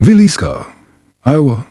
Villisca, Iowa,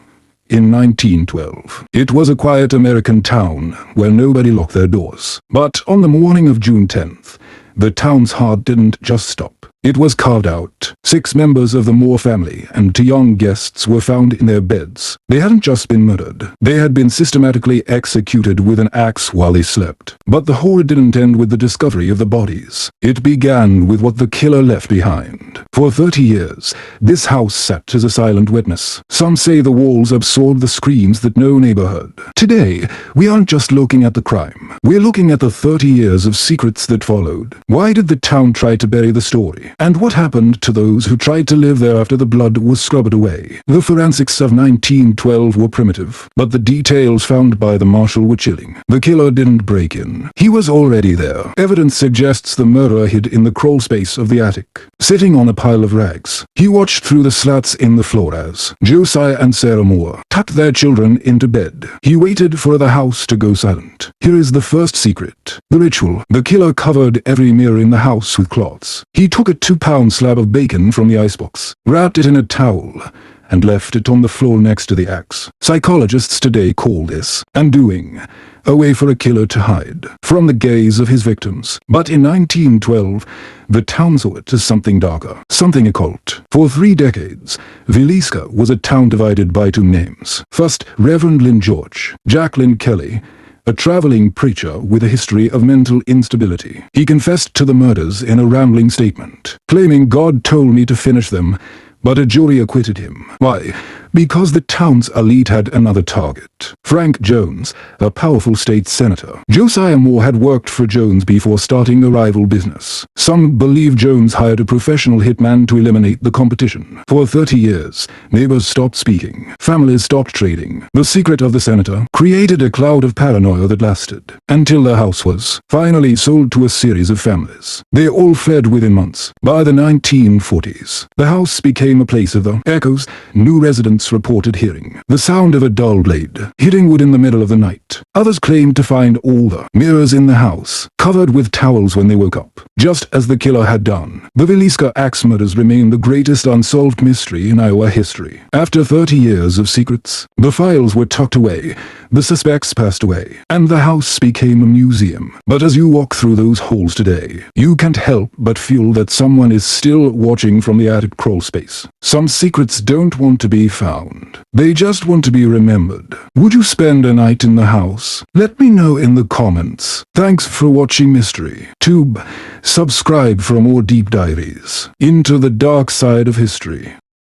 in 1912. It was a quiet American town where nobody locked their doors. But on the morning of June 10th, the town's heart didn't just stop. It was carved out. 6 members of the Moore family and 2 young guests were found in their beds. They hadn't just been murdered. They had been systematically executed with an axe while they slept. But the horror didn't end with the discovery of the bodies. It began with what the killer left behind. For 30 years, this house sat as a silent witness. Some say the walls absorbed the screams that no neighbor heard. Today, we aren't just looking at the crime. We're looking at the 30 years of secrets that followed. Why did the town try to bury the story? And what happened to those who tried to live there after the blood was scrubbed away? The forensics of 1912 were primitive, but the details found by the marshal were chilling. The killer didn't break in. He was already there. Evidence suggests the murderer hid in the crawl space of the attic, sitting on a pile of rags. He watched through the slats in the floor as Josiah and Sarah Moore tucked their children into bed. He waited for the house to go silent. Here is the first secret. The ritual. The killer covered every mirror in the house with cloths. He took a 2-pound slab of bacon from the icebox, wrapped it in a towel, and left it on the floor next to the axe. Psychologists today call this undoing, a way for a killer to hide from the gaze of his victims. But in 1912, the town saw it as something darker, something occult. For 3 decades, Villisca was a town divided by 2 names. First, Reverend Lynn George, Jacqueline Kelly, a traveling preacher with a history of mental instability. He confessed to the murders in a rambling statement, claiming God told me to finish them, but a jury acquitted him. Why? Because the town's elite had another target. Frank Jones, a powerful state senator. Josiah Moore had worked for Jones before starting a rival business. Some believe Jones hired a professional hitman to eliminate the competition. For 30 years, neighbors stopped speaking. Families stopped trading. The secret of the senator created a cloud of paranoia that lasted until the house was finally sold to a series of families. They all fled within months. By the 1940s, the house became a place of the echoes. New residents reported hearing the sound of a dull blade hitting wood in the middle of the night. Others claimed to find all the mirrors in the house covered with towels when they woke up, just as the killer had done. The Villisca axe murders remain the greatest unsolved mystery in Iowa history. After 30 years of secrets, the files were tucked away, the suspects passed away, and the house became a museum. But as you walk through those halls today, you can't help but feel that someone is still watching from the attic crawl space. Some secrets don't want to be found. They just want to be remembered. Would you spend a night in the house? Let me know in the comments. Thanks for watching Mystery Tube. Subscribe for more deep dives into the dark side of history.